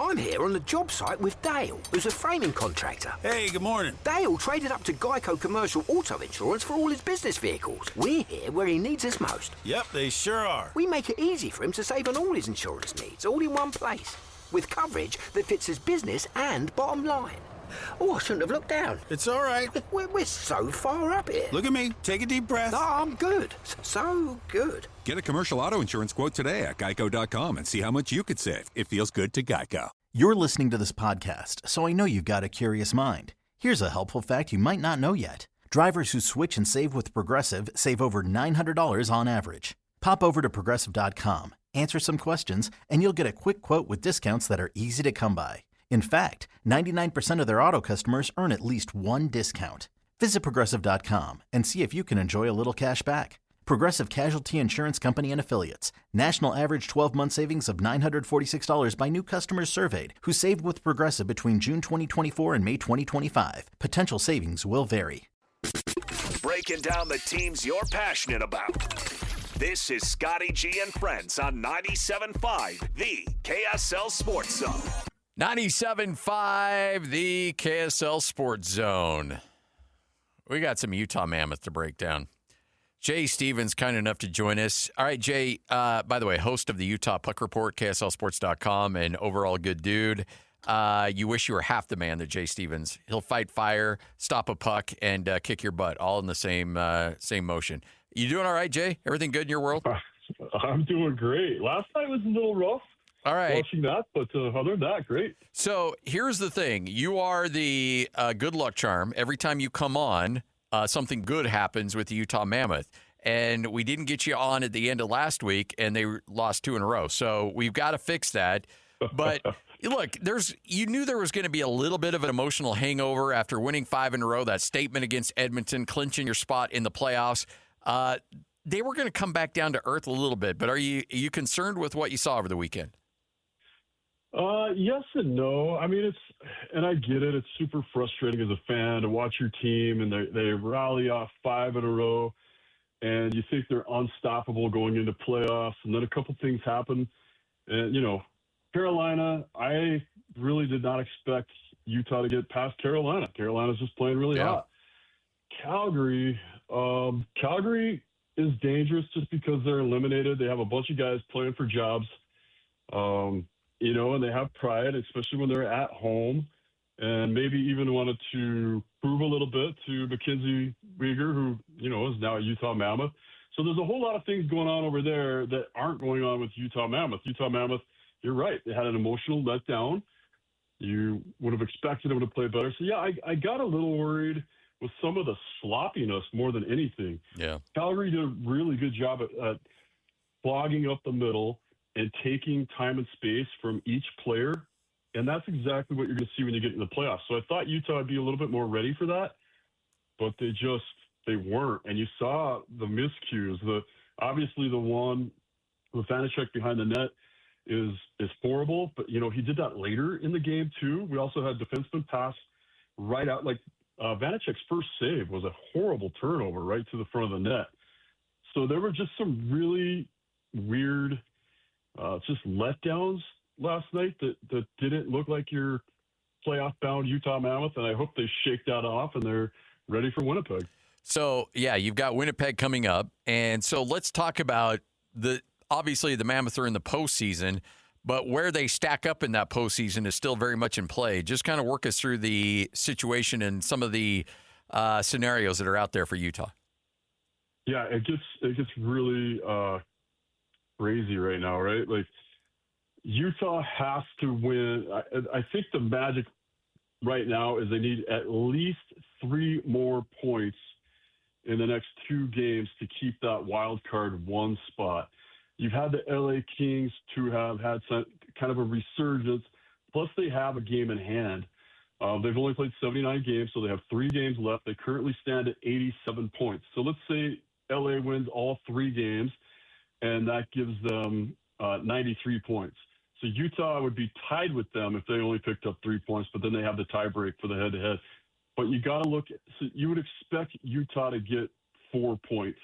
I'm here on the job site with Dale, who's a framing contractor. Hey, good morning. Dale traded up to Geico Commercial Auto Insurance for all his business vehicles. We're here where he needs us most. Yep, they sure are. We make it easy for him to save on all his insurance needs, all in one place, with coverage that fits his business and bottom line. Oh, I shouldn't have looked down. It's all right. We're so far up here. Look at me. Take a deep breath. No, I'm good. So good. Get a commercial auto insurance quote today at geico.com and see how much you could save. It feels good to Geico. You're listening to this podcast, so I know you've got a curious mind. Here's a helpful fact you might not know yet. Drivers who switch and save with Progressive save over $900 on average. Pop over to progressive.com, answer some questions, and you'll get a quick quote with discounts that are easy to come by. In fact, 99% of their auto customers earn at least one discount. Visit Progressive.com and see if you can enjoy a little cash back. Progressive Casualty Insurance Company and Affiliates. National average 12-month savings of $946 by new customers surveyed who saved with Progressive between June 2024 and May 2025. Potential savings will vary. Breaking down the teams you're passionate about. This is Scotty G and Friends on 97.5, the KSL Sports Zone. 97.5, the KSL Sports Zone. We got some Utah Mammoth to break down. Jay Stevens, kind enough to join us. All right, Jay, by the way, host of the Utah Puck Report, KSLSports.com, and overall good dude. You wish you were half the man that Jay Stevens. He'll fight fire, stop a puck, and kick your butt, all in the same motion. You doing all right, Jay? Everything good in your world? I'm doing great. Last night was a little rough. All right. Watching that, but other than that, great. So here's the thing. You are the good luck charm. Every time you come on, something good happens with the Utah Mammoth. And we didn't get you on at the end of last week, and they lost 2 in a row. So we've got to fix that. But look, you knew there was going to be a little bit of an emotional hangover after winning 5 in a row, that statement against Edmonton, clinching your spot in the playoffs. They were going to come back down to earth a little bit. But are you concerned with what you saw over the weekend? Yes and no. I mean, and I get it. It's super frustrating as a fan to watch your team and they rally off 5 in a row, and you think they're unstoppable going into playoffs, and then a couple things happen. And, Carolina, I really did not expect Utah to get past Carolina. Carolina's just playing really hot. Calgary is dangerous just because they're eliminated. They have a bunch of guys playing for jobs. And they have pride, especially when they're at home, and maybe even wanted to prove a little bit to Mackenzie Weegar, who, is now a Utah Mammoth. So there's a whole lot of things going on over there that aren't going on with Utah Mammoth. Utah Mammoth, you're right. They had an emotional letdown. You would have expected them to play better. So, yeah, I got a little worried with some of the sloppiness more than anything. Yeah. Calgary did a really good job at clogging up the middle and taking time and space from each player. And that's exactly what you're going to see when you get in the playoffs. So I thought Utah would be a little bit more ready for that, but they weren't. And you saw the miscues. Obviously the one with Vanacek behind the net is horrible, but he did that later in the game too. We also had defenseman pass right out. Like Vanacek's first save was a horrible turnover right to the front of the net. So there were just some really weird just letdowns last night that didn't look like your playoff-bound Utah Mammoth, and I hope they shake that off and they're ready for Winnipeg. So, yeah, you've got Winnipeg coming up, and so let's talk about obviously the Mammoth are in the postseason, but where they stack up in that postseason is still very much in play. Just kind of work us through the situation and some of the scenarios that are out there for Utah. Yeah, it gets really crazy right now, right? Like Utah has to win. I think the magic right now is they need at least 3 more points in the next 2 games to keep that wild card 1 spot. You've had the LA Kings to have had some kind of a resurgence, plus they have a game in hand. They've only played 79 games, so they have 3 games left. They currently stand at 87 points. So let's say LA wins all 3 games, and that gives them 93 points. So Utah would be tied with them if they only picked up 3 points, but then they have the tiebreak for the head-to-head. But you got to look – so you would expect Utah to get 4 points.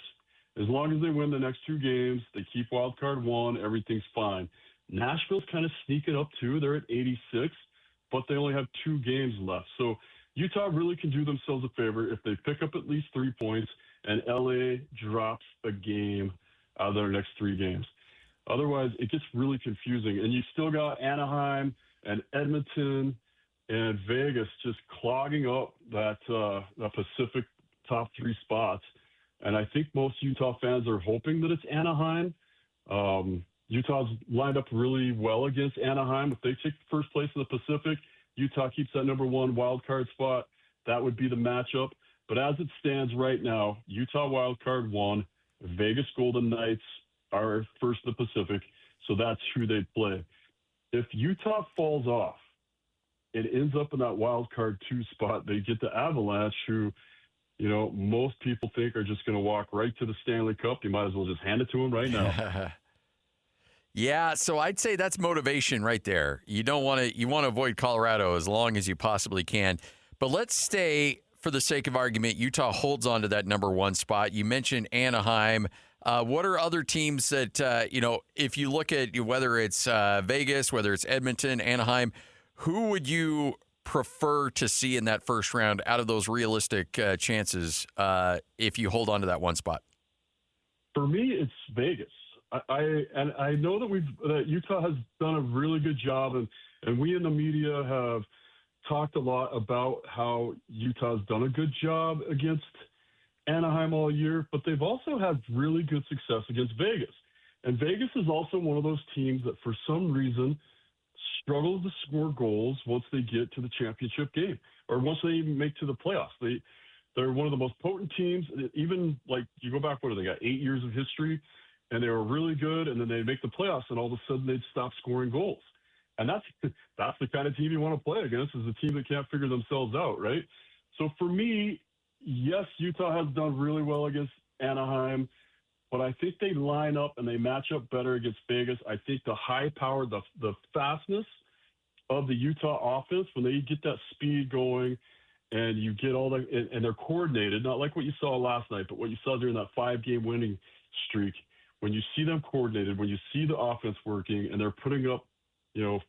As long as they win the next 2 games, they keep wild card 1, everything's fine. Nashville's kind of sneaking up too. They're at 86, but they only have 2 games left. So Utah really can do themselves a favor if they pick up at least 3 points and LA drops a game out of their next 3 games. Otherwise, it gets really confusing. And you still got Anaheim and Edmonton and Vegas just clogging up that Pacific top 3 spots. And I think most Utah fans are hoping that it's Anaheim. Utah's lined up really well against Anaheim. If they take first place in the Pacific, Utah keeps that number 1 wild card spot. That would be the matchup. But as it stands right now, Utah wild card 1, Vegas Golden Knights are first in the Pacific, so that's who they play. If Utah falls off, it ends up in that wild card 2 spot. They get the Avalanche, who, most people think are just going to walk right to the Stanley Cup. You might as well just hand it to them right now. Yeah, so I'd say that's motivation right there. You want to avoid Colorado as long as you possibly can. But let's stay, for the sake of argument, Utah holds on to that number 1 spot. You mentioned Anaheim. What are other teams that, if you look at whether it's Vegas, whether it's Edmonton, Anaheim, who would you prefer to see in that first round out of those realistic chances if you hold on to that 1 spot? For me, it's Vegas. I know that Utah has done a really good job, and we in the media have talked a lot about how Utah's done a good job against Anaheim all year, but they've also had really good success against Vegas. And Vegas is also one of those teams that for some reason struggles to score goals once they get to the championship game or once they even make to the playoffs. They're one of the most potent teams. Even like you go back, they got 8 years of history, and they were really good, and then they make the playoffs, and all of a sudden they'd stop scoring goals. And that's the kind of team you want to play against, is a team that can't figure themselves out, right? So for me, yes, Utah has done really well against Anaheim, but I think they line up and they match up better against Vegas. I think the high power, the fastness of the Utah offense, when they get that speed going and you get all that, and they're coordinated, not like what you saw last night, but what you saw during that 5-game winning streak. When you see them coordinated, when you see the offense working and they're putting up,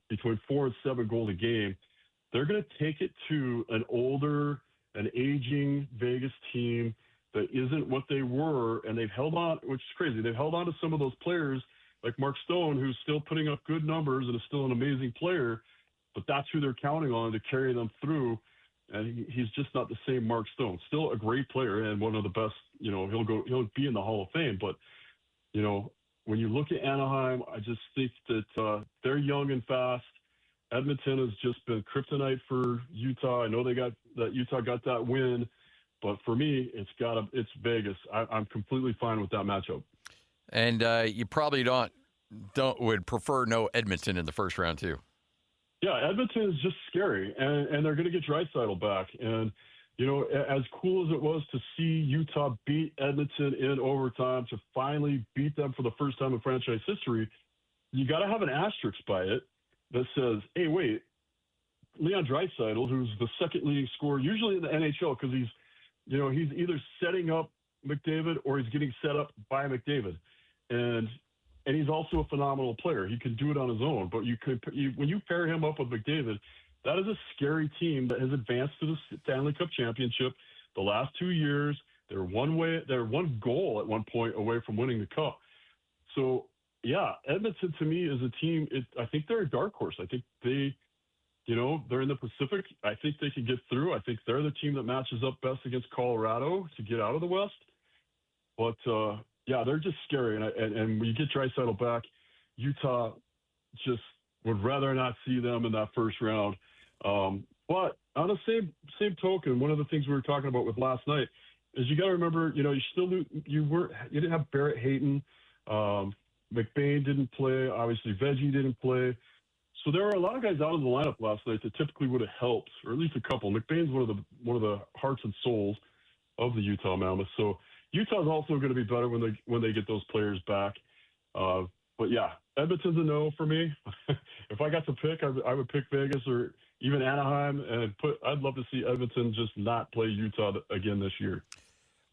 between 4 and 7 goals a game, they're going to take it to an aging Vegas team that isn't what they were, and they've held on, which is crazy. They've held on to some of those players like Mark Stone, who's still putting up good numbers and is still an amazing player, but that's who they're counting on to carry them through. And he's just not the same Mark Stone. Still a great player and one of the best. He'll be in the Hall of Fame, but when you look at Anaheim, I just think that they're young and fast. Edmonton has just been kryptonite for Utah. I know Utah got that win, but for me, it's Vegas. I'm completely fine with that matchup. And you probably would prefer no Edmonton in the first round too. Yeah, Edmonton is just scary, and they're going to get Draisaitl back. And as cool as it was to see Utah beat Edmonton in overtime, to finally beat them for the first time in franchise history, you got to have an asterisk by it that says, hey, wait, Leon Draisaitl, who's the second leading scorer, usually in the NHL, because he's either setting up McDavid or he's getting set up by McDavid. And he's also a phenomenal player. He can do it on his own. But when you pair him up with McDavid, that is a scary team that has advanced to the Stanley Cup championship the last 2 years. They're one goal at one point away from winning the cup. So, yeah, Edmonton to me is a team. I think they're a dark horse. I think they're in the Pacific. I think they can get through. I think they're the team that matches up best against Colorado to get out of the West. But, yeah, they're just scary. And when you get Draisaitl back, Utah just would rather not see them in that first round. But on the same token, one of the things we were talking about with last night is you got to remember, you didn't have Barrett Hayton, McBain didn't play, obviously Veggie didn't play, so there were a lot of guys out of the lineup last night that typically would have helped, or at least a couple. McBain's one of the hearts and souls of the Utah Mammoth, so Utah's also going to be better when they get those players back. But yeah, Edmonton's a no for me. If I got to pick, I would pick Vegas or even Anaheim, and I'd love to see Edmonton just not play Utah again this year.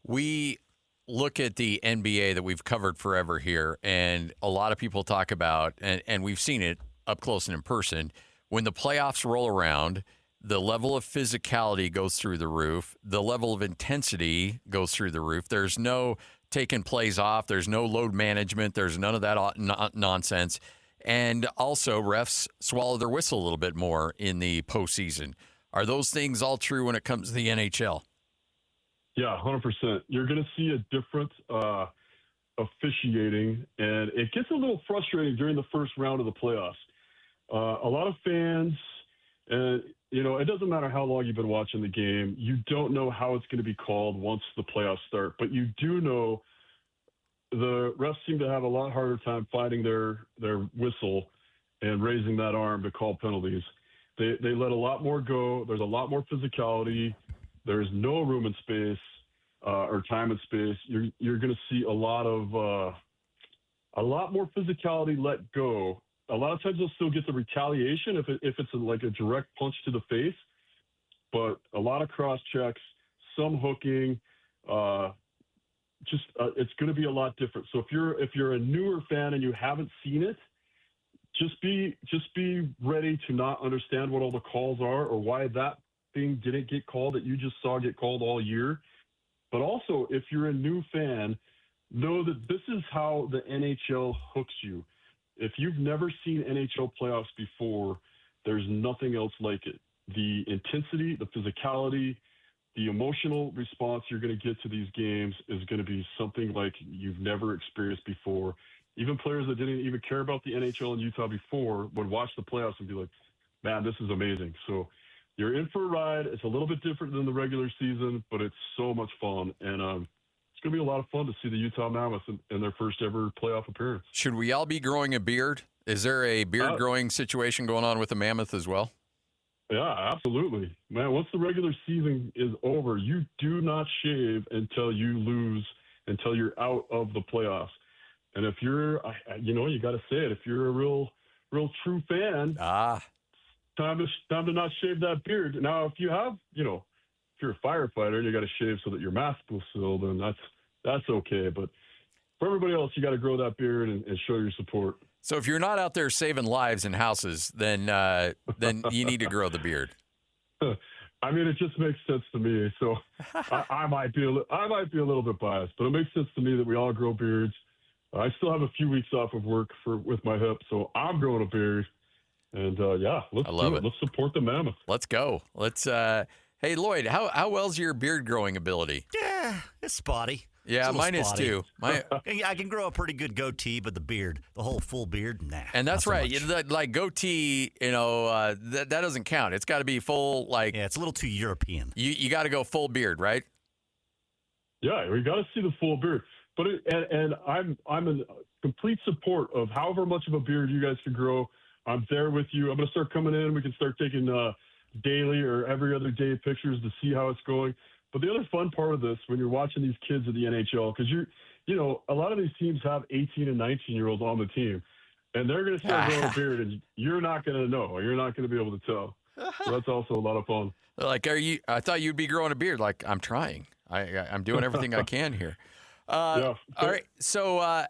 We look at the NBA that we've covered forever here, and a lot of people talk about, and we've seen it up close and in person, when the playoffs roll around, the level of physicality goes through the roof. The level of intensity goes through the roof. There's no taking plays off. There's no load management. There's none of that nonsense. And also, refs swallow their whistle a little bit more in the postseason. Are those things all true when it comes to the NHL? Yeah, 100%. You're going to see a different officiating, and it gets a little frustrating during the first round of the playoffs. A lot of fans, it doesn't matter how long you've been watching the game. You don't know how it's going to be called once the playoffs start, but you do know the refs seem to have a lot harder time finding their whistle and raising that arm to call penalties. They let a lot more go. There's a lot more physicality. There's no room and space or time and space. You're going to see a lot more physicality let go. A lot of times they'll still get the retaliation if it's like a direct punch to the face, but a lot of cross checks, some hooking. It's going to be a lot different. So if you're a newer fan and you haven't seen it, just be ready to not understand what all the calls are or why that thing didn't get called that you just saw get called all year. But also, if you're a new fan, know that this is how the NHL hooks you. If you've never seen NHL playoffs before, there's nothing else like it. The intensity, the physicality, the emotional response you're going to get to these games is going to be something like you've never experienced before. Even players that didn't even care about the NHL and Utah before would watch the playoffs and be like, man, this is amazing. So you're in for a ride. It's a little bit different than the regular season, but it's so much fun. And it's going to be a lot of fun to see the Utah Mammoth in their first ever playoff appearance. Should we all be growing a beard? Is there a beard growing situation going on with the Mammoth as well? Yeah, absolutely. Man, once the regular season is over, you do not shave until you're out of the playoffs. And if you're, you got to say it, if you're a real true fan, time to not shave that beard. Now, if you have, if you're a firefighter and you got to shave so that your mask will seal, then that's okay. But for everybody else, you got to grow that beard and show your support. So if you're not out there saving lives and houses, then you need to grow the beard. I mean, it just makes sense to me. So I might be a little bit biased, but it makes sense to me that we all grow beards. I still have a few weeks off of work with my hip, so I'm growing a beard. And let's do it. Let's support the Mammoth. Let's go. Hey Lloyd, how well's your beard growing ability? Yeah, it's spotty. Yeah, mine is too. I can grow a pretty good goatee, but the whole full beard, nah. And that's right. Like goatee, that doesn't count. It's got to be full. Like it's a little too European. You got to go full beard, right? Yeah, we got to see the full beard. But I'm in complete support of however much of a beard you guys can grow. I'm there with you. I'm going to start coming in. We can start taking daily or every other day pictures to see how it's going. But the other fun part of this, when you're watching these kids at the NHL, because a lot of these teams have 18 and 19-year-olds on the team, and they're going to start growing a beard, and you're not going to know. You're not going to be able to tell. So that's also a lot of fun. Like, I thought you'd be growing a beard. Like, I'm trying. I'm doing everything I can here. Yeah. All right. So,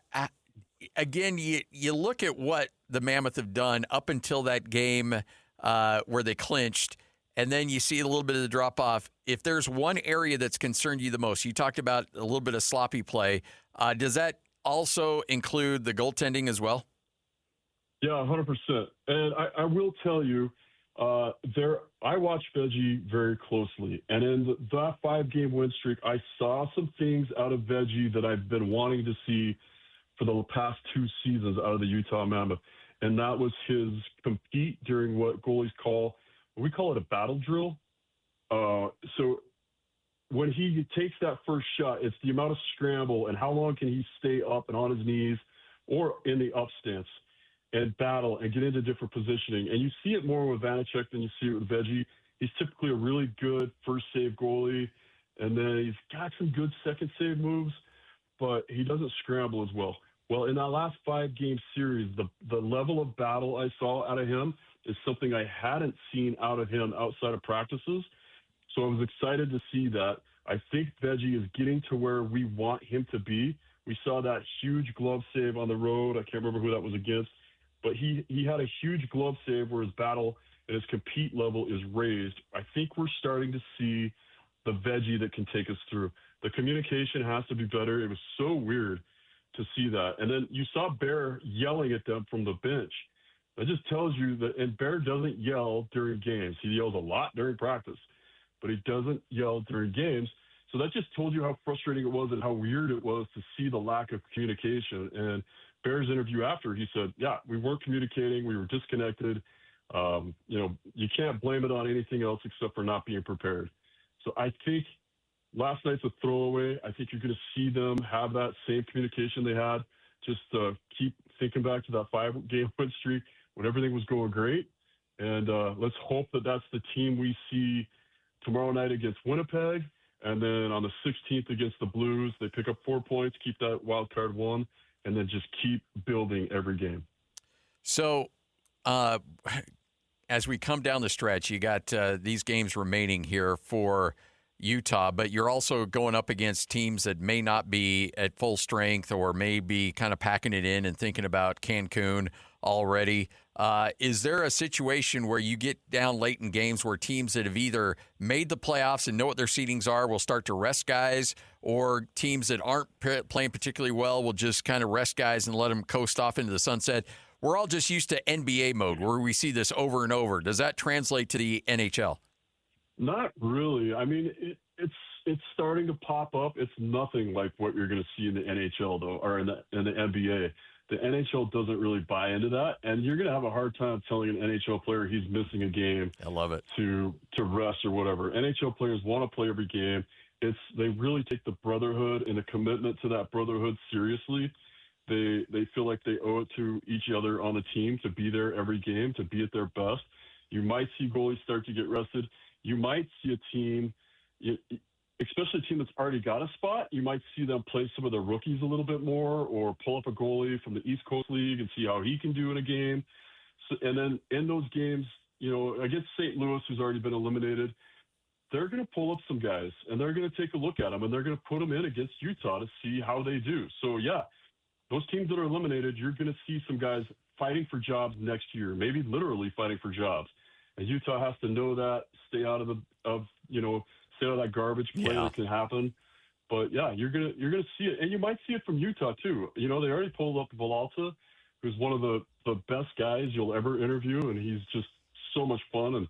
again, you look at what the Mammoth have done up until that game where they clinched, and then you see a little bit of the drop-off. If there's one area that's concerned you the most, you talked about a little bit of sloppy play. Does that also include the goaltending as well? Yeah, 100%. And I will tell you, I watch Veggie very closely. And in that 5-game win streak, I saw some things out of Veggie that I've been wanting to see for the past 2 seasons out of the Utah Mammoth. And that was his compete during what goalies we call it a battle drill. So when he takes that first shot, it's the amount of scramble and how long can he stay up and on his knees or in the up stance and battle and get into different positioning. And you see it more with Vanacek than you see it with Veggie. He's typically a really good first save goalie, and then he's got some good second save moves, but he doesn't scramble as well. Well, in that last 5-game series, the level of battle I saw out of him is something I hadn't seen out of him outside of practices. So I was excited to see that. I think Veggie is getting to where we want him to be. We saw that huge glove save on the road. I can't remember who that was against, but he had a huge glove save where his battle and his compete level is raised. I think we're starting to see the Veggie that can take us through. The communication has to be better. It was so weird to see that. And then you saw Bear yelling at them from the bench. That just tells you that, and Bear doesn't yell during games. He yells a lot during practice, but he doesn't yell during games. So that just told you how frustrating it was and how weird it was to see the lack of communication. And Bear's interview after, he said, yeah, we weren't communicating. We were disconnected. You can't blame it on anything else except for not being prepared. So I think last night's a throwaway. I think you're going to see them have that same communication they had. Just keep thinking back to that 5-game win streak when everything was going great. And let's hope that that's the team we see tomorrow night against Winnipeg. And then on the 16th against the Blues, they pick up 4 points, keep that wild card one, and then just keep building every game. So as we come down the stretch, you got these games remaining here for Utah, but you're also going up against teams that may not be at full strength or may be kind of packing it in and thinking about Cancun already. Is there a situation where you get down late in games where teams that have either made the playoffs and know what their seedings are will start to rest guys, or teams that aren't playing particularly well will just kind of rest guys and let them coast off into the sunset? We're all just used to NBA mode where we see this over and over. Does that translate to the NHL? Not really. I mean, it's starting to pop up. It's nothing like what you're going to see in the NHL, though, or in the NBA. The NHL doesn't really buy into that, and you're going to have a hard time telling an NHL player he's missing a game. I love it. To rest or whatever. NHL players want to play every game. They really take the brotherhood and the commitment to that brotherhood seriously. They feel like they owe it to each other on the team to be there every game, to be at their best. You might see goalies start to get rested. You might see a team, especially a team that's already got a spot, you might see them play some of their rookies a little bit more, or pull up a goalie from the East Coast League and see how he can do in a game. So, and then in those games, against St. Louis, who's already been eliminated, they're going to pull up some guys, and they're going to take a look at them, and they're going to put them in against Utah to see how they do. So, yeah, those teams that are eliminated, you're going to see some guys fighting for jobs next year, maybe literally fighting for jobs. And Utah has to know that, stay out of that garbage play that can happen. But yeah, you're gonna see it, and you might see it from Utah too. They already pulled up Villalta, who's one of the best guys you'll ever interview, and he's just so much fun, and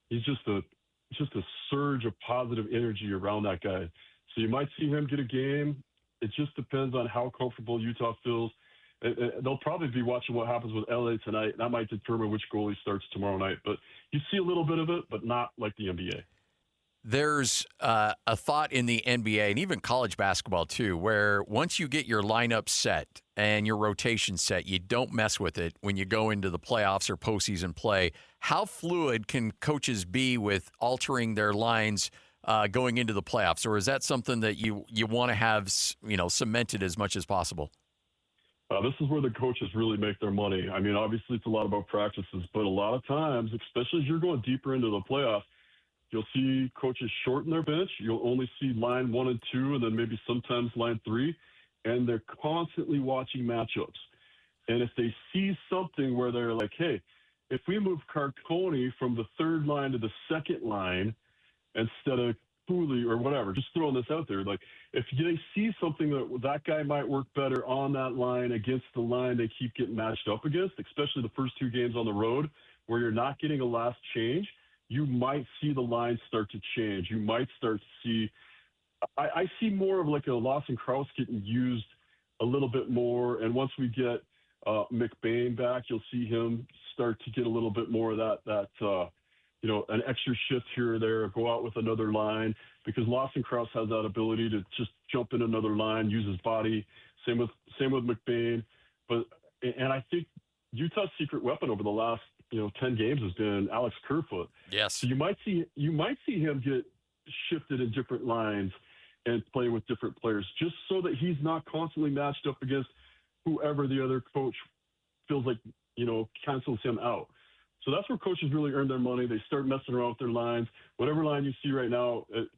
he's just a surge of positive energy around that guy. So you might see him get a game. It just depends on how comfortable Utah feels. They'll probably be watching what happens with LA tonight. That might determine which goalie starts tomorrow night. But you see a little bit of it, but not like the NBA. There's a thought in the NBA and even college basketball too, where once you get your lineup set and your rotation set, you don't mess with it when you go into the playoffs or postseason play. How fluid can coaches be with altering their lines going into the playoffs, or is that something that you want to have cemented as much as possible? This is where the coaches really make their money. I mean, obviously it's a lot about practices, but a lot of times, especially as you're going deeper into the playoffs, you'll see coaches shorten their bench. You'll only see line 1 and 2, and then maybe sometimes line 3, and they're constantly watching matchups. And if they see something where they're like, hey, if we move Carconi from the third line to the second line instead of Cooley or whatever, just throwing this out there, like if they see something that guy might work better on that line against the line they keep getting matched up against, especially the first 2 games on the road where you're not getting a last change, you might see the line start to change. You might start to see I see more of like a Lawson Krause getting used a little bit more. And once we get McBain back, you'll see him start to get a little bit more of that an extra shift here or there, go out with another line, because Lawson Krause has that ability to just jump in another line, use his body. Same with McBain. And I think Utah's secret weapon over the last 10 games has been Alex Kerfoot. Yes. So you might see him get shifted in different lines and play with different players, just so that he's not constantly matched up against whoever the other coach feels like cancels him out. So that's where coaches really earn their money. They start messing around with their lines. Whatever line you see right now, it's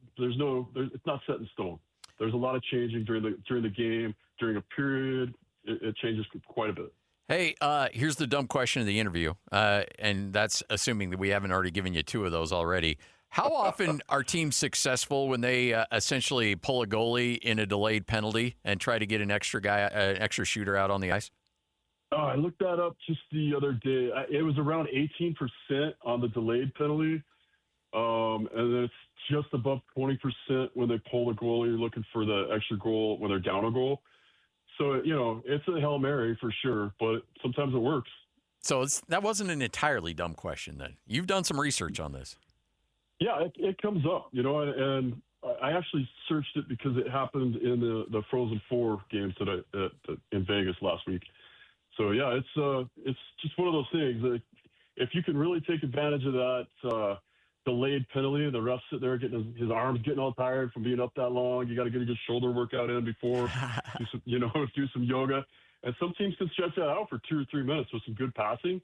not set in stone. There's a lot of changing during the game, during a period. It changes quite a bit. Hey, here's the dumb question of the interview, and that's assuming that we haven't already given you two of those already. How often are teams successful when they essentially pull a goalie in a delayed penalty and try to get an extra shooter out on the ice? Oh, I looked that up just the other day. It was around 18% on the delayed penalty, and then it's just above 20% when they pull the goalie looking for the extra goal when they're down a goal. So, it's a Hail Mary for sure, but sometimes it works. So that wasn't an entirely dumb question then. You've done some research on this. Yeah, it comes up, and I actually searched it because it happened in the Frozen Four games in Vegas last week. So yeah, it's just one of those things that if you can really take advantage of that delayed penalty, the ref sitting there getting his arms getting all tired from being up that long. You got to get a good shoulder workout in before, do some yoga. And some teams can stretch that out for 2 or 3 minutes with some good passing.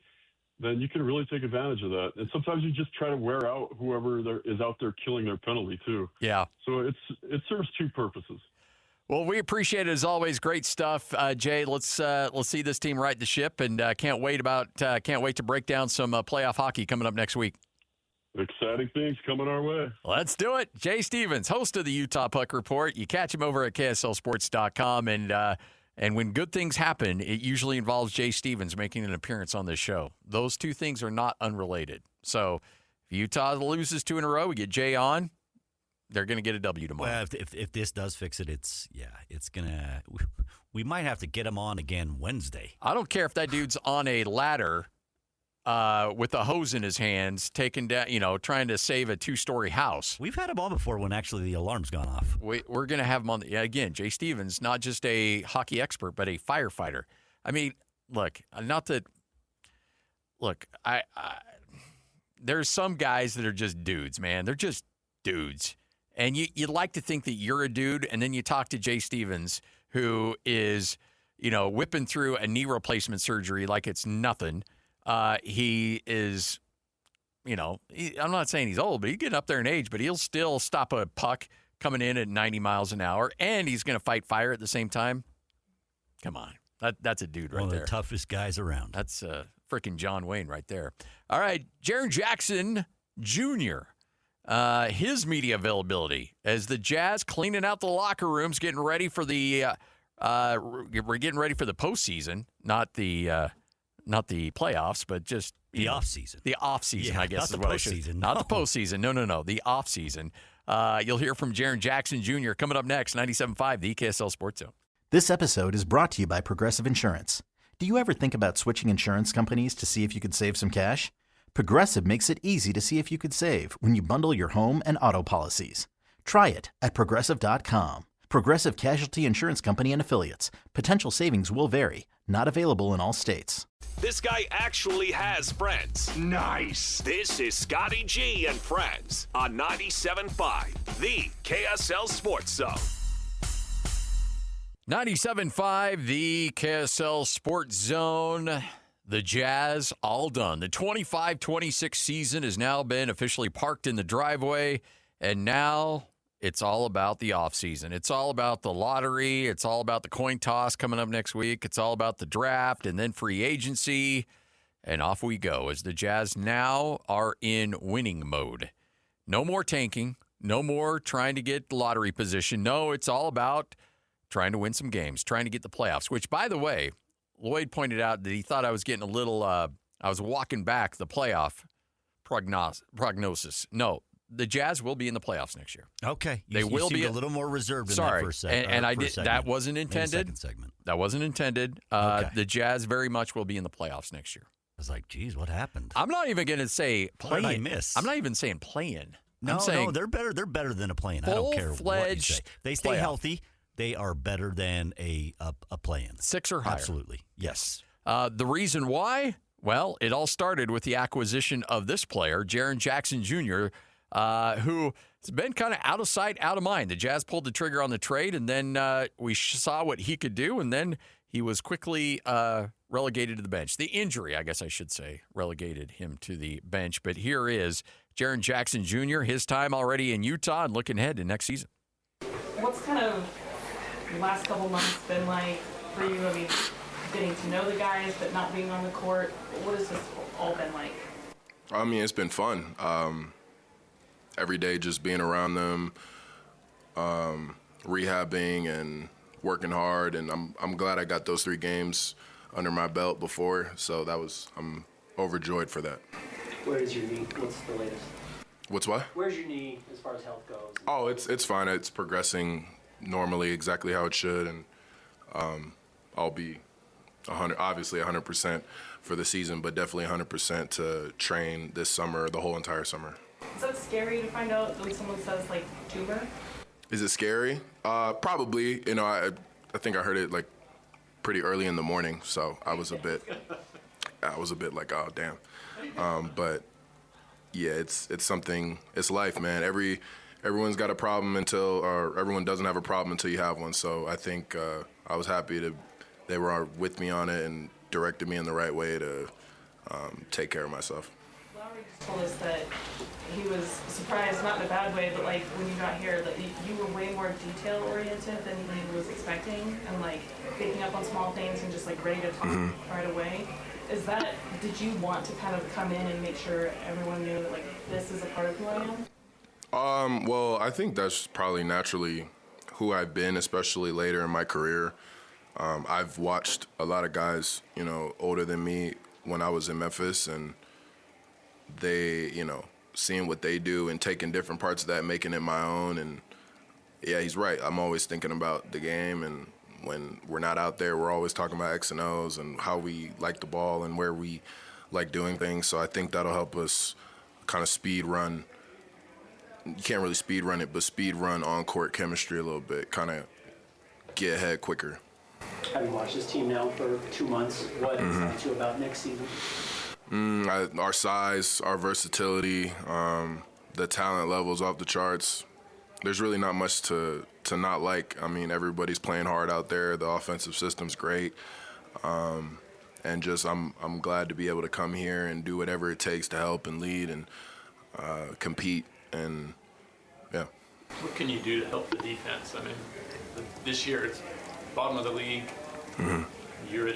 Then you can really take advantage of that. And sometimes you just try to wear out whoever is out there killing their penalty too. Yeah. So it serves two purposes. Well, we appreciate it as always. Great stuff, Jay. Let's see this team right the ship, and can't wait to break down some playoff hockey coming up next week. Exciting things coming our way. Let's do it. Jay Stevens, host of the Utah Puck Report. You catch him over at KSLSports.com, and when good things happen, it usually involves Jay Stevens making an appearance on this show. Those two things are not unrelated. So if Utah loses 2 in a row, we get Jay on. They're going to get a W tomorrow. Well, if this does fix it, it's going to – we might have to get him on again Wednesday. I don't care if that dude's on a ladder with a hose in his hands, taking down, trying to save a 2-story house. We've had him on before when actually the alarm's gone off. We're going to have him on. Again, Jay Stevens, not just a hockey expert, but a firefighter. I mean, there's some guys that are just dudes, man. They're just dudes. And you'd like to think that you're a dude, and then you talk to Jay Stevens, who is, whipping through a knee replacement surgery like it's nothing. He is, I'm not saying he's old, but he's getting up there in age, but he'll still stop a puck coming in at 90 miles an hour, and he's going to fight fire at the same time. Come on. That's a dude right there. One of the toughest guys around. That's freaking John Wayne right there. All right, Jaren Jackson Jr., his media availability as the Jazz cleaning out the locker rooms, getting ready for the we're getting ready for the postseason, not the playoffs, but just the off season. The off season, I guess, is what I should. Not the postseason. No. The off season. You'll hear from Jaren Jackson Jr. coming up next. 97.5, the KSL Sports Zone. This episode is brought to you by Progressive Insurance. Do you ever think about switching insurance companies to see if you could save some cash? Progressive makes it easy to see if you could save when you bundle your home and auto policies. Try it at Progressive.com. Progressive Casualty Insurance Company and Affiliates. Potential savings will vary. Not available in all states. This guy actually has friends. Nice. This is Scotty G and Friends on 97.5, the KSL Sports Zone. 97.5, the KSL Sports Zone. The Jazz, all done. The 25-26 season has now been officially parked in the driveway, and now it's all about the offseason. It's all about the lottery. It's all about the coin toss coming up next week. It's all about the draft and then free agency, and off we go as the Jazz now are in winning mode. No more tanking. No more trying to get lottery position. No, it's all about trying to win some games, trying to get the playoffs, which, by the way, Lloyd pointed out that he thought I was getting a little, I was walking back the playoff prognosis. No, the Jazz will be in the playoffs next year. Okay. They will be a little more reserved in sorry, that first segment. And I did. That wasn't intended. Second segment. That wasn't intended. Okay. The Jazz very much will be in the playoffs next year. I was like, geez, what happened? I'm not even going to say What playing. did I miss? I'm not even saying playing. No, I'm saying they're better. They're better than a play-in. I don't care what you say. They stay playoff. healthy. They are better than a play-in. 6 or higher. Absolutely. Yes. The reason why? Well, it all started with the acquisition of this player, Jaren Jackson Jr., who has been kind of out of sight, out of mind. The Jazz pulled the trigger on the trade, and then we saw what he could do, and then he was quickly relegated to the bench. The injury, I guess I should say, relegated him to the bench. But here is Jaren Jackson Jr., his time already in Utah and looking ahead to next season. What's kind of the last couple months been like for you? I mean, getting to know the guys, but not being on the court. What has this all been like? I mean, it's been fun. Every day just being around them, rehabbing and working hard, and I'm glad I got those 3 games under my belt before, so I'm overjoyed for that. Where is your knee? What's the latest? What's what? Where's your knee as far as health goes? Oh, it's fine. It's progressing normally, exactly how it should, and I'll be 100% for the season, but definitely 100% to train this summer, the whole entire summer. Is that scary to find out when someone says like tumor? Is it scary? Probably. You know, I think I heard it like pretty early in the morning, so I was a bit like, oh damn. But yeah, it's something. It's life, man. Everyone's got a problem or everyone doesn't have a problem until you have one. So I think I was happy they were with me on it and directed me in the right way to take care of myself. Lowry just told us that he was surprised, not in a bad way, but like when you got here, that you were way more detail oriented than he was expecting, and like picking up on small things and just like ready to talk right away. Did you want to kind of come in and make sure everyone knew that like this is a part of who I am? Well, I think that's probably naturally who I've been, especially later in my career. I've watched a lot of guys, you know, older than me when I was in Memphis, and they, you know, seeing what they do and taking different parts of that, making it my own. And yeah, he's right. I'm always thinking about the game, and when we're not out there, we're always talking about X and O's and how we like the ball and where we like doing things. So I think that'll help us kind of speed run. You can't really speed run it, but speed run on-court chemistry a little bit, kind of get ahead quicker. Having watched this team now for 2 months, what excites you about next season? Our size, our versatility, the talent levels off the charts. There's really not much to not like. I mean, everybody's playing hard out there. The offensive system's great. And just I'm glad to be able to come here and do whatever it takes to help and lead and compete. And, yeah. What can you do to help the defense? I mean, this year it's bottom of the league. You're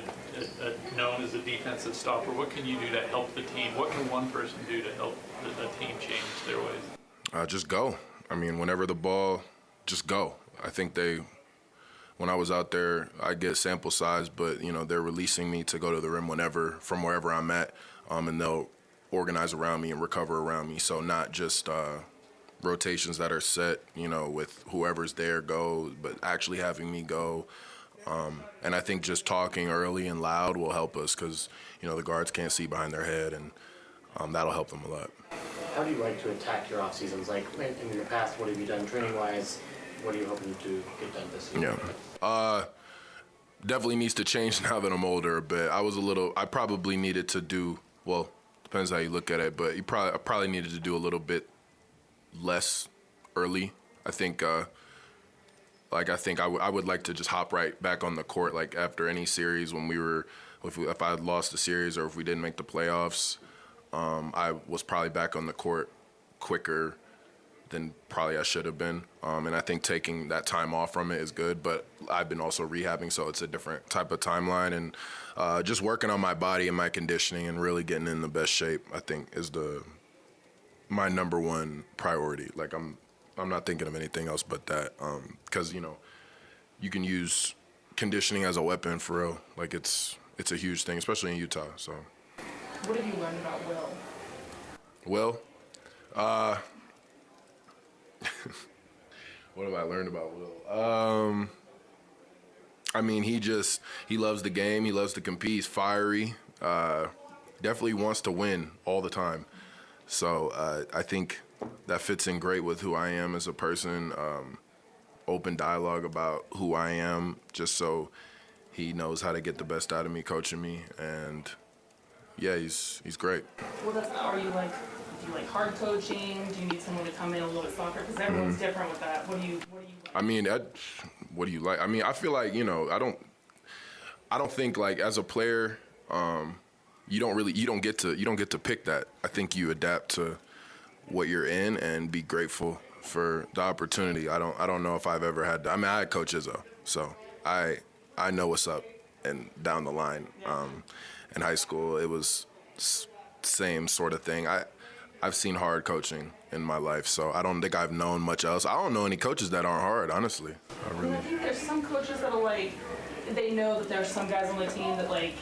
known as a defensive stopper. What can you do to help the team? What can one person do to help the team change their ways? Just go. I mean, whenever the ball, just go. I think when I was out there, I get sample size, but, you know, they're releasing me to go to the rim from wherever I'm at, and they'll organize around me and recover around me. So not just rotations that are set, you know, with whoever's there go, but actually having me go. And I think just talking early and loud will help us because, you know, the guards can't see behind their head, and that'll help them a lot. How do you like to attack your off seasons? Like in your past, what have you done training-wise? What are you hoping to get done this year? Yeah. Definitely needs to change now that I'm older a bit. I probably needed to do, well, depends how you look at it, but I probably needed to do a little bit less early. I think I would like to just hop right back on the court, like after any series when if I had lost a series or if we didn't make the playoffs, I was probably back on the court quicker than probably I should have been. And I think taking that time off from it is good, but I've been also rehabbing, so it's a different type of timeline. And just working on my body and my conditioning and really getting in the best shape, I think, is my number one priority. Like, I'm not thinking of anything else but that, because, you know, you can use conditioning as a weapon for real. Like, it's a huge thing, especially in Utah, so. What have you learned about Will? Will? What have I learned about Will? I mean, he loves the game. He loves to compete. He's fiery. Definitely wants to win all the time. So I think that fits in great with who I am as a person. Open dialogue about who I am, just so he knows how to get the best out of me, coaching me. And, yeah, he's great. Well, do you like hard coaching? Do you need someone to come in a little bit softer? Because everyone's different with that. What do you like? I mean, what do you like? I mean, I feel like, you know, I don't think like as a player, you don't get to pick that. I think you adapt to what you're in and be grateful for the opportunity. I don't know if I've ever had. I mean, I had Coach Izzo, so I know what's up and down the line. In high school, it was same sort of thing. I've seen hard coaching in my life, so I don't think I've known much else. I don't know any coaches that aren't hard, honestly. I think there's some coaches that are like, they know that there's some guys on the team that like,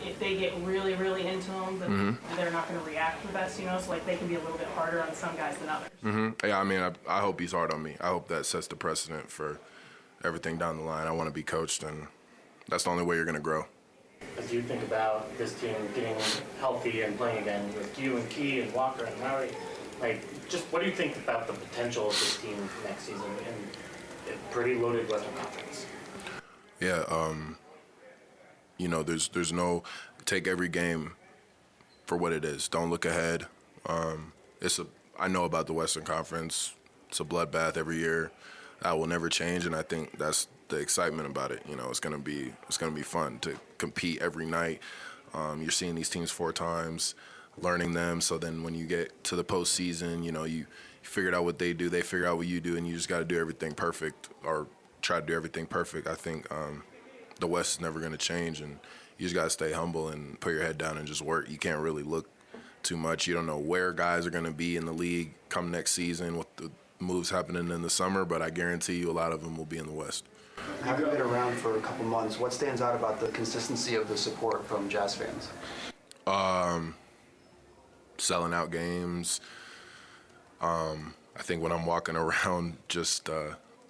if they get really, really into them, then they're not going to react the best, so like they can be a little bit harder on some guys than others. Yeah, I mean, I hope he's hard on me. I hope that sets the precedent for everything down the line. I want to be coached, and that's the only way you're going to grow. As you think about this team getting healthy and playing again with you and Key and Walker and Lowry, like, just what do you think about the potential of this team next season in a pretty loaded Western Conference? Yeah, there's no take every game for what it is. Don't look ahead. I know about the Western Conference. It's a bloodbath every year. That will never change, and I think that's the excitement about it. It's gonna be fun to compete every night. You're seeing these teams 4 times, learning them. So then when you get to the postseason, you figured out what they do, they figure out what you do, and you just got to do everything perfect or try to do everything perfect. I think the West is never going to change, and you just got to stay humble and put your head down and just work. You can't really look too much. You don't know where guys are going to be in the league come next season with the moves happening in the summer, but I guarantee you a lot of them will be in the West. Having been around for a couple months, what stands out about the consistency of the support from Jazz fans? Selling out games. I think when I'm walking around, just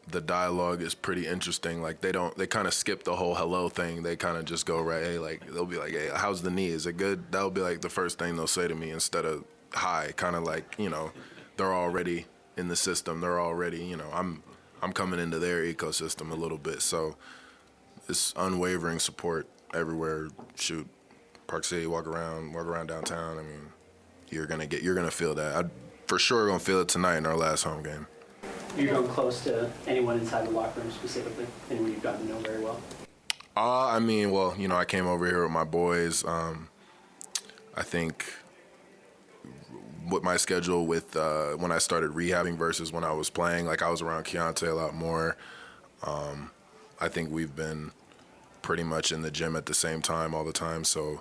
the dialogue is pretty interesting. Like they kind of skip the whole hello thing. They kind of just go right, hey, like they'll be like, hey, how's the knee? Is it good? That'll be like the first thing they'll say to me instead of hi. Kind of like, they're already in the system. They're already, I'm coming into their ecosystem a little bit. So it's unwavering support everywhere. Shoot, Park City, walk around downtown. I mean, you're gonna feel that. I for sure gonna feel it tonight in our last home game. You're going close to anyone inside the locker room specifically, anyone you've gotten to know very well? I mean, well, I came over here with my boys. I think with my schedule with when I started rehabbing versus when I was playing, like I was around Keontae a lot more. I think we've been pretty much in the gym at the same time all the time. So,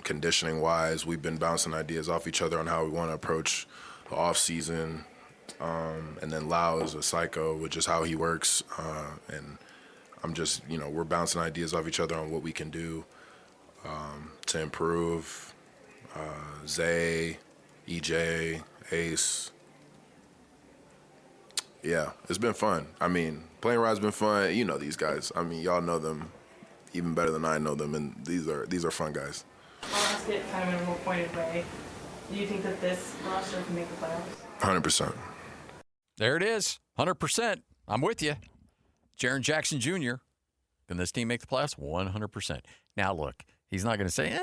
conditioning-wise, we've been bouncing ideas off each other on how we want to approach the off-season. And then Lau is a psycho with just how he works. And I'm just, we're bouncing ideas off each other on what we can do to improve. Zay, EJ, Ace. Yeah, it's been fun. I mean, playing Rod's been fun. These guys. I mean, y'all know them even better than I know them, and these are fun guys. I'll ask it kind of in a more pointed way. Do you think that this roster can make the playoffs? 100%. There it is, 100%. I'm with you. Jaren Jackson Jr. Can this team make the playoffs? 100%. Now, look, he's not going to say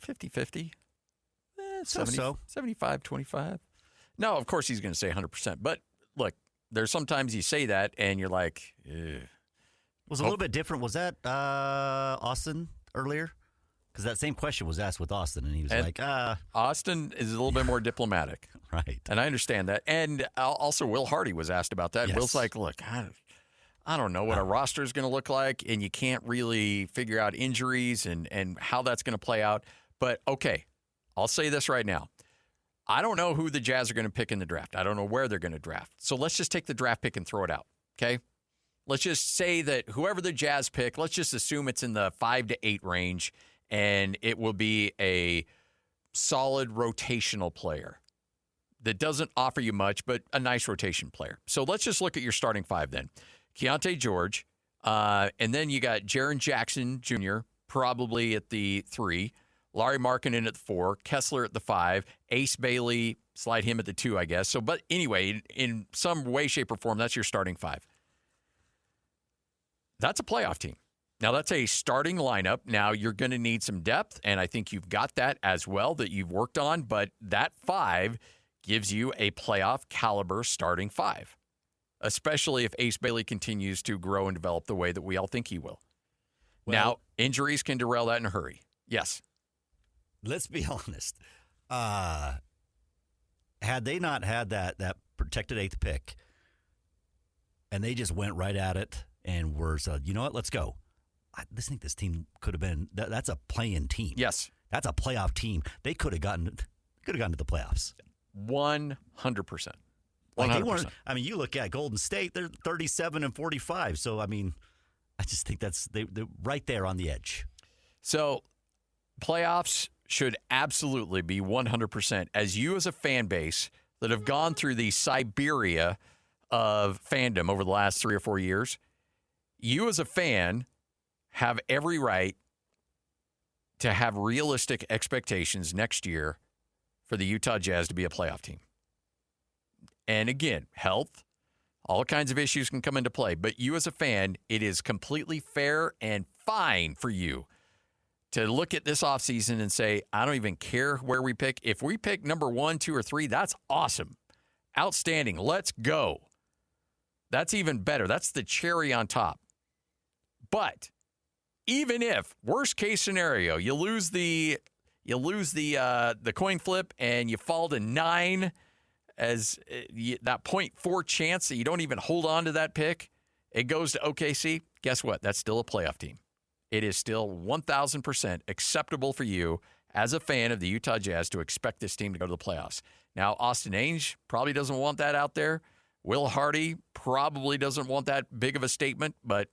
50-50, 75-25. No, of course he's going to say 100%. But, look, there's sometimes you say that and you're like, ew. Was a little bit different. Was that Austin earlier? Because that same question was asked with Austin, and he was like, Austin is a little bit more diplomatic. Right. And I understand that. And also Will Hardy was asked about that. Yes. Will's like, look, I don't know what a roster is going to look like, and you can't really figure out injuries and how that's going to play out. But, okay, I'll say this right now. I don't know who the Jazz are going to pick in the draft. I don't know where they're going to draft. So let's just take the draft pick and throw it out, okay? Let's just say that whoever the Jazz pick, let's just assume it's in the 5 to 8 range, and it will be a solid rotational player that doesn't offer you much, but a nice rotation player. So let's just look at your starting 5 then. Keontae George, and then you got Jaren Jackson Jr., probably at the 3, Larry Markkinen at the 4, Kessler at the 5, Ace Bailey, slide him at the 2, I guess. So, but anyway, in some way, shape, or form, that's your starting 5. That's a playoff team. Now, that's a starting lineup. Now, you're going to need some depth, and I think you've got that as well that you've worked on, but that 5 gives you a playoff caliber starting 5, especially if Ace Bailey continues to grow and develop the way that we all think he will. Now, injuries can derail that in a hurry. Yes. Let's be honest. Had they not had that protected 8th pick, and they just went right at it and were said, you know what, let's go. I just think this team could have been. That's a play-in team. Yes. That's a playoff team. They could have gotten to the playoffs. 100%. 100%. I mean, you look at Golden State; they're 37-45. So, I mean, I just think they're right there on the edge. So, playoffs should absolutely be 100%. As you, as a fan base that have gone through the Siberia of fandom over the last 3 or 4 years, you as a fan have every right to have realistic expectations next year for the Utah Jazz to be a playoff team. And again, health, all kinds of issues can come into play. But you as a fan, it is completely fair and fine for you to look at this offseason and say, I don't even care where we pick. If we pick number 1, 2, or 3, that's awesome. Outstanding. Let's go. That's even better. That's the cherry on top. But even if, worst case scenario, you lose the coin flip and you fall to 9 as that 0.4 chance that you don't even hold on to that pick, it goes to OKC, guess what? That's still a playoff team. It is still 1,000% acceptable for you as a fan of the Utah Jazz to expect this team to go to the playoffs. Now, Austin Ainge probably doesn't want that out there. Will Hardy probably doesn't want that big of a statement, but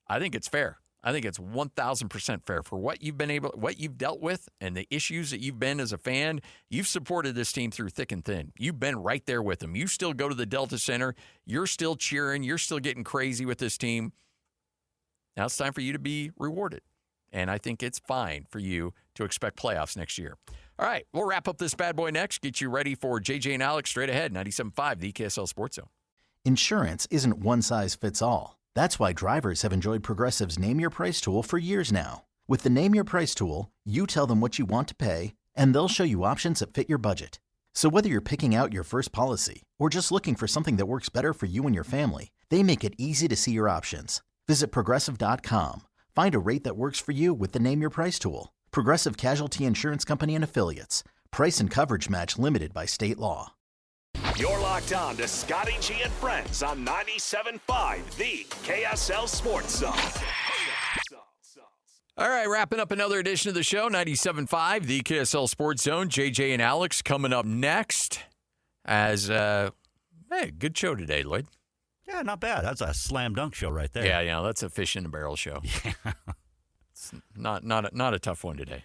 I think it's fair. I think it's 1,000% fair for what you've dealt with and the issues that you've been as a fan. You've supported this team through thick and thin. You've been right there with them. You still go to the Delta Center. You're still cheering. You're still getting crazy with this team. Now it's time for you to be rewarded. And I think it's fine for you to expect playoffs next year. All right, we'll wrap up this bad boy next. Get you ready for JJ and Alex straight ahead, 97.5, the KSL Sports Zone. Insurance isn't one size fits all. That's why drivers have enjoyed Progressive's Name Your Price tool for years now. With the Name Your Price tool, you tell them what you want to pay, and they'll show you options that fit your budget. So whether you're picking out your first policy or just looking for something that works better for you and your family, they make it easy to see your options. Visit Progressive.com. Find a rate that works for you with the Name Your Price tool. Progressive Casualty Insurance Company and Affiliates. Price and coverage match limited by state law. You're locked on to Scotty G and Friends on 97.5, the KSL Sports Zone. All right, wrapping up another edition of the show, 97.5, the KSL Sports Zone. JJ and Alex coming up next as, hey, good show today, Lloyd. Yeah, not bad. That's a slam dunk show right there. Yeah, that's a fish in a barrel show. Yeah. It's not a tough one today.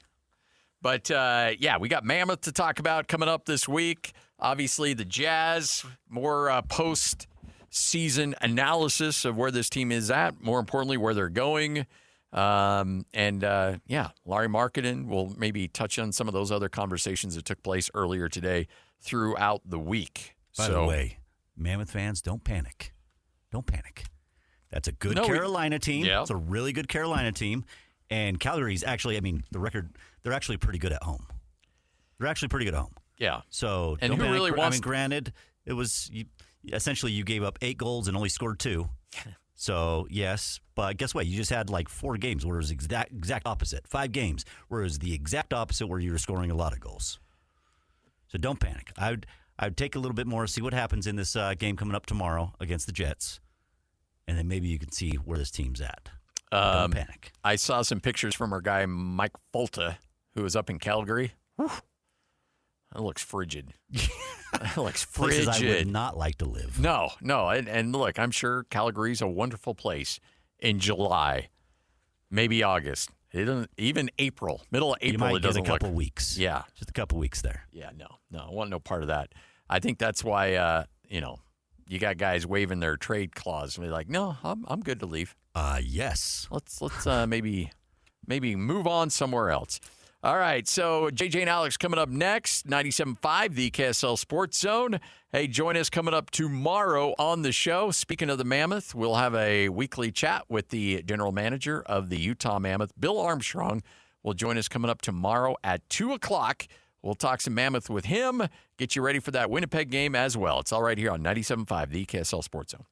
But, yeah, we got Mammoth to talk about coming up this week. Obviously, the Jazz, more post-season analysis of where this team is at. More importantly, where they're going. Larry Markkinen will maybe touch on some of those other conversations that took place earlier today throughout the week. By the way, Mammoth fans, don't panic. Don't panic. That's a good Carolina team. Yeah. It's a really good Carolina team. And Calgary's actually, the record, they're actually pretty good at home. They're actually pretty good at home. Yeah. So, and who panic. really wants? Granted, it was essentially you gave up 8 goals and only scored 2. So yes, but guess what? You just had like 4 games where it was exact opposite. 5 games where it was the exact opposite where you were scoring a lot of goals. So don't panic. I'd take a little bit more, see what happens in this game coming up tomorrow against the Jets, and then maybe you can see where this team's at. Don't panic. I saw some pictures from our guy Mike Folta, who was up in Calgary. Whew. That looks frigid. That looks frigid. Places I would not like to live. No. And look, I'm sure Calgary's a wonderful place in July, maybe August. Even April, middle of April, you might it doesn't get a couple weeks. Yeah. Just a couple weeks there. Yeah, no. I want no part of that. I think that's why, you got guys waving their trade clause and they're like, no, I'm good to leave. Yes. Let's maybe move on somewhere else. All right, so JJ and Alex coming up next, 97.5, the KSL Sports Zone. Hey, join us coming up tomorrow on the show. Speaking of the Mammoth, we'll have a weekly chat with the general manager of the Utah Mammoth, Bill Armstrong. Will join us coming up tomorrow at 2 o'clock. We'll talk some Mammoth with him, get you ready for that Winnipeg game as well. It's all right here on 97.5, the KSL Sports Zone.